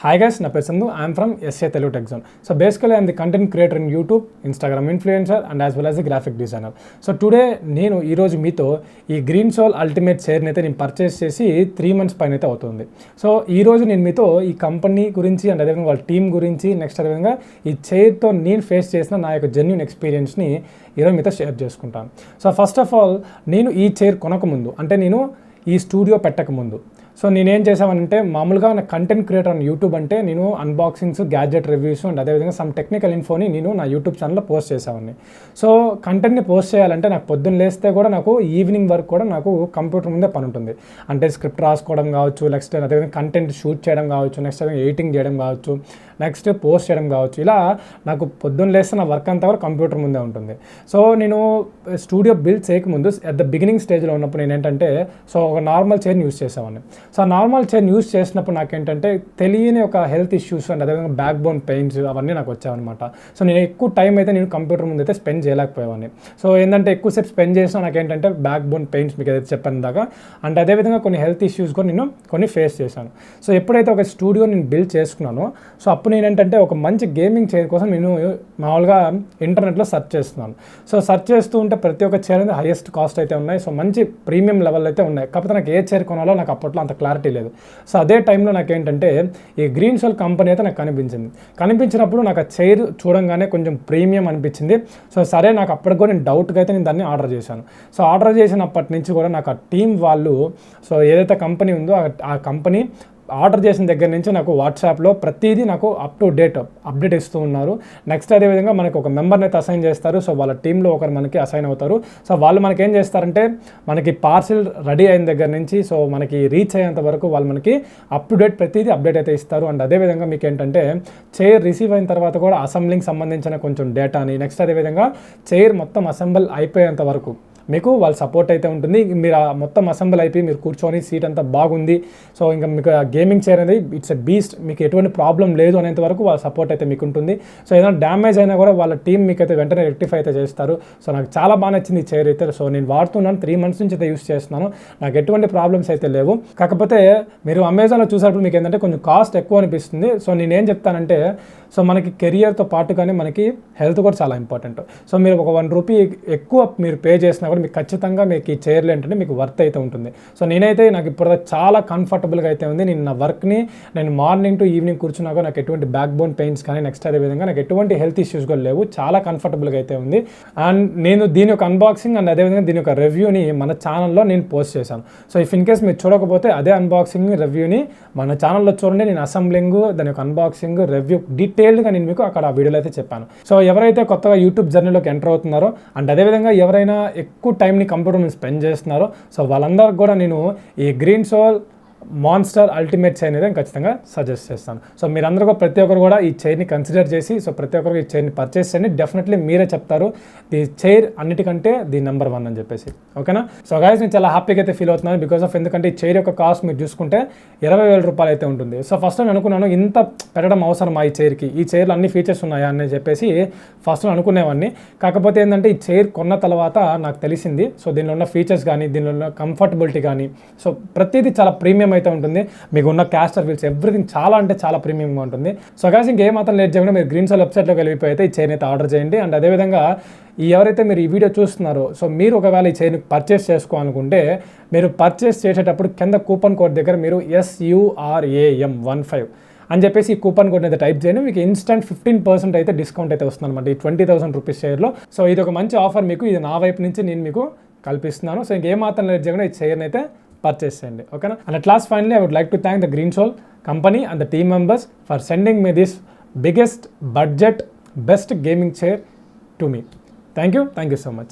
Hi guys, na peru Sandhu. I am from Telugu. So basically I am the content creator in YouTube, Instagram influencer and as well as the graphic designer. So today నేను ఈ రోజు మీతో ఈ GreenSoul Ultimate chair అయితే నేను purchase చేసి 3 months పైన అయితే అవుతుంది. సో ఈ రోజు నేను మీతో ఈ కంపెనీ గురించి అండ్ అదేవిధంగా వాళ్ళ టీమ్ గురించి నెక్స్ట్ అదేవిధంగా ఈ చైర్తో నేను ఫేస్ చేసిన నా యొక్క జెన్యూన్ ఎక్స్పీరియన్స్ని ఈరోజు మీతో షేర్ చేసుకుంటాను. సో ఫస్ట్ ఆఫ్ ఆల్ నేను ఈ చైర్ కొనకముందు అంటే నేను ఈ స్టూడియో పెట్టకముందు సో నేనేం చేసామనంటే మామూలుగా నా కంటెంట్ క్రియేటర్ ఆన్ యూట్యూబ్ అంటే నేను అన్బాక్సింగ్స్ గ్యాడ్జెట్ రివ్యూస్ అండ్ అదేవిధంగా సమ్ టెక్నికల్ ఇన్ఫోని నేను నా యూట్యూబ్ ఛానల్లో పోస్ట్ చేసేవాడిని. సో కంటెంట్ని పోస్ట్ చేయాలంటే నాకు పొద్దున్న లేస్తే కూడా నాకు ఈవినింగ్ వరకు కూడా నాకు కంప్యూటర్ ముందే పని ఉంటుంది. అంటే స్క్రిప్ట్ రాసుకోవడం కావచ్చు, నెక్స్ట్ అదేవిధంగా కంటెంట్ షూట్ చేయడం కావచ్చు, నెక్స్ట్ అదే ఎడిటింగ్ చేయడం కావచ్చు, నెక్స్ట్ పోస్ట్ చేయడం కావచ్చు. ఇలా నాకు పొద్దున్న లేస్తే నా వర్క్ అంతా కూడా కంప్యూటర్ ముందే ఉంటుంది. సో నేను స్టూడియో బిల్డ్ చేయకముందు అట్ ద బిగినింగ్ స్టేజ్లో ఉన్నప్పుడు నేను ఏంటంటే సో ఒక నార్మల్ చైర్ని యూస్ చేసేవాడిని. సో నార్మల్ చైర్ యూస్ చేసినప్పుడు నాకేంటంటే తెలియని ఒక హెల్త్ ఇష్యూస్ అండ్ అదేవిధంగా బ్యాక్ బోన్ పెయిన్స్ అవన్నీ నాకు వచ్చాయన్నమాట. సో నేను ఎక్కువ టైం అయితే నేను కంప్యూటర్ ముందు అయితే స్పెండ్ చేయలేకపోయేవాడిని. సో ఏంటంటే ఎక్కువసేపు స్పెండ్ చేసినా నాకేంటంటే బ్యాక్ బోన్ పెయిన్స్ మీకు ఏదైతే చెప్పాను దాకా అండ్ అదేవిధంగా కొన్ని హెల్త్ ఇష్యూస్ కూడా నేను కొన్ని ఫేస్ చేశాను. సో ఎప్పుడైతే ఒక స్టూడియో నేను బిల్డ్ చేసుకున్నానో సో అప్పుడు నేను ఏంటంటే ఒక మంచి గేమింగ్ చైర్ కోసం నేను మామూలుగా ఇంటర్నెట్లో సెర్చ్ చేస్తున్నాను. సో సెర్చ్ చేస్తూ ఉంటే ప్రతి ఒక్క చైర్ అనేది హైయెస్ట్ కాస్ట్ అయితే ఉన్నాయి. సో మంచి ప్రీమియం లెవెల్ అయితే ఉన్నాయి. కాకపోతే నాకు ఏ చైర్ కొనాలో నాకు అప్పట్లో అంత క్లారిటీ లేదు. సో అదే టైంలో నాకేంటంటే ఈ GreenSoul కంపెనీ అయితే నాకు కనిపించినప్పుడు నాకు ఆ చైర్ చూడంగానే కొంచెం ప్రీమియం అనిపించింది. సో సరే నాకు అప్పటికి కూడా నేను డౌట్గా అయితే నేను దాన్ని ఆర్డర్ చేశాను. సో ఆర్డర్ చేసినప్పటి నుంచి కూడా నాకు ఆ టీం వాళ్ళు సో ఏదైతే కంపెనీ ఉందో ఆ కంపెనీ ఆర్డర్ చేసిన దగ్గర నుంచి నాకు వాట్సాప్లో ప్రతిదీ నాకు అప్ టు డేట్ అప్డేట్ ఇస్తూ ఉన్నారు. నెక్స్ట్ అదేవిధంగా మనకు ఒక మెంబర్ని అయితే అసైన్ చేస్తారు. సో వాళ్ళ టీంలో ఒకరు మనకి అసైన్ అవుతారు. సో వాళ్ళు మనకి ఏం చేస్తారంటే మనకి పార్సిల్ రెడీ అయిన దగ్గర నుంచి సో మనకి రీచ్ అయ్యేంత వరకు వాళ్ళు మనకి అప్ టు డేట్ ప్రతిదీ అప్డేట్ అయితే ఇస్తారు. అండ్ అదేవిధంగా మీకు ఏంటంటే చైర్ రిసీవ్ అయిన తర్వాత కూడా అసెంబ్లింగ్ సంబంధించిన కొంచెం డేటాని నెక్స్ట్ అదేవిధంగా చైర్ మొత్తం అసెంబుల్ అయిపోయేంత వరకు మీకు వాళ్ళ సపోర్ట్ అయితే ఉంటుంది. మీరు మొత్తం అసెంబుల్ అయిపోయి మీరు కూర్చొని సీట్ అంతా బాగుంది సో ఇంకా మీకు గేమింగ్ చైర్ అనేది ఇట్స్ ఎ బీస్ట్, మీకు ఎటువంటి ప్రాబ్లం లేదు అనేంత వరకు వాళ్ళ సపోర్ట్ అయితే మీకు ఉంటుంది. సో ఏదైనా డ్యామేజ్ అయినా కూడా వాళ్ళ టీం మీకు అయితే వెంటనే రెక్టిఫై అయితే చేస్తారు. సో నాకు చాలా బాగా నచ్చింది ఈ చైర్ అయితే. సో నేను వాడుతున్నాను, 3 months నుంచి అయితే యూస్ చేస్తున్నాను. నాకు ఎటువంటి ప్రాబ్లమ్స్ అయితే లేవు. కాకపోతే మీరు అమెజాన్లో చూసినప్పుడు మీకు ఏంటంటే కొంచెం కాస్ట్ ఎక్కువ అనిపిస్తుంది. సో నేనేం చెప్తానంటే సో మనకి కెరియర్తో పాటుగానే మనకి హెల్త్ కూడా చాలా ఇంపార్టెంట్. సో మీరు ఒక 1 రూపీ ఎక్కువ మీరు పే చేసినా కూడా మీకు ఖచ్చితంగా మీకు ఈ చైర్లు ఏంటంటే మీకు వర్త్ అయితే ఉంటుంది. సో నేనైతే నాకు ఇప్పుడు చాలా కంఫర్టబుల్గా అయితే ఉంది. నేను నా వర్క్ని నేను మార్నింగ్ టు ఈవినింగ్ కూర్చున్నాక నాకు ఎటువంటి బ్యాక్ బోన్ పెయిన్స్ కానీ నెక్స్ట్ అదేవిధంగా నాకు ఎటువంటి హెల్త్ ఇష్యూస్ కూడా లేవు. చాలా కంఫర్టబుల్గా అయితే ఉంది. అండ్ నేను దీని యొక్క అన్బాక్సింగ్ అండ్ అదేవిధంగా దీని యొక్క రివ్యూని మన ఛానల్లో నేను పోస్ట్ చేశాను. సో ఇఫ్ ఇన్ కేస్ మీరు చూడకపోతే అదే అన్బాక్సింగ్ రివ్యూని మన ఛానల్లో చూడండి. నేను అసెంబ్లింగ్ దాని యొక్క అన్బాక్సింగ్ రివ్యూ డీటెయిల్డ్గా నేను మీకు అక్కడ ఆ వీడియోలో అయితే చెప్పాను. సో ఎవరైతే కొత్తగా యూట్యూబ్ జర్నీలోకి ఎంటర్ అవుతున్నారో అండ్ అదేవిధంగా ఎవరైనా ఎక్కువ టైంని కంప్యూటర్ మీద స్పెండ్ చేస్తున్నారో సో వాళ్ళందరికీ కూడా నేను ఈ GreenSoul మాన్స్టర్ అల్టిమేట్ చైర్ అనేది ఖచ్చితంగా సజెస్ట్ చేస్తాను. సో మీరందరూ కూడా ప్రతి ఒక్కరు కూడా ఈ చైర్ని కన్సిడర్ చేసి సో ప్రతి ఒక్కరు ఈ చైర్ని పర్చేస్ చేయండి. డెఫినెట్లీ మీరే చెప్తారు ది చైర్ అన్నిటికంటే ది నెంబర్ 1 అని చెప్పేసి. ఓకేనా? సో గైస్ నేను చాలా హ్యాపీగా అయితే ఫీల్ అవుతున్నాను బికాస్ ఆఫ్ ఎందుకంటే ఈ చైర్ యొక్క కాస్ట్ మీరు చూసుకుంటే 20,000 రూపాయలు అయితే ఉంటుంది. సో ఫస్ట్ నేను అనుకున్నాను ఇంత పెట్టడం అవసరమా ఈ చైర్కి, ఈ చైర్లో అన్ని ఫీచర్స్ ఉన్నాయా అని చెప్పేసి ఫస్ట్ అనుకునేవాడిని. కాకపోతే ఏంటంటే ఈ చైర్ కొన్న తర్వాత నాకు తెలిసింది సో దీనిలో ఉన్న ఫీచర్స్ కానీ దీనిలో ఉన్న కంఫర్టబిలిటీ కానీ సో ప్రతిదీ చాలా ప్రీమియం అయితే ఉంటుంది. మీకు ఉన్న క్యాస్టర్ వీల్స్ ఎవ్రీథింగ్ చాలా అంటే చాలా ప్రీమియంగా ఉంటుంది. సో గాయ్స్ ఇంకేమాత్రం లేట్ చేయకుండా మీరు GreenSoul వెబ్సైట్లోకి వెళ్ళిపోయితే ఈ చైర్ని అయితే ఆర్డర్ చేయండి. అండ్ అదేవిధంగా ఎవరైతే మీరు ఈ వీడియో చూస్తున్నారో సో మీరు ఒకవేళ ఈ చైర్ని పర్చేస్ చేసుకోవాలనుకుంటే మీరు పర్చేస్ చేసేటప్పుడు కింద కూపన్ కోడ్ దగ్గర మీరు SURAM15 అని చెప్పేసి ఈ కూపన్ కోడ్ అయితే టైప్ చేయండి. మీకు ఇన్స్టెంట్ 15% అయితే డిస్కౌంట్ అయితే వస్తుంది అనమాట ఈ 20,000 రూపీస్ చైర్లో. సో ఇది ఒక మంచి ఆఫర్ మీకు, ఇది నా వైపు నుంచి నేను మీకు కల్పిస్తున్నాను. సో ఇంకేమాత్రం లేట్ చేయకుండా ఈ చైర్ని అయితే purchase చేయండి. ఓకేనా? And at last finally I would like to thank the GreenSoul company and the team members for sending me this biggest budget best gaming chair to me. Thank you so much.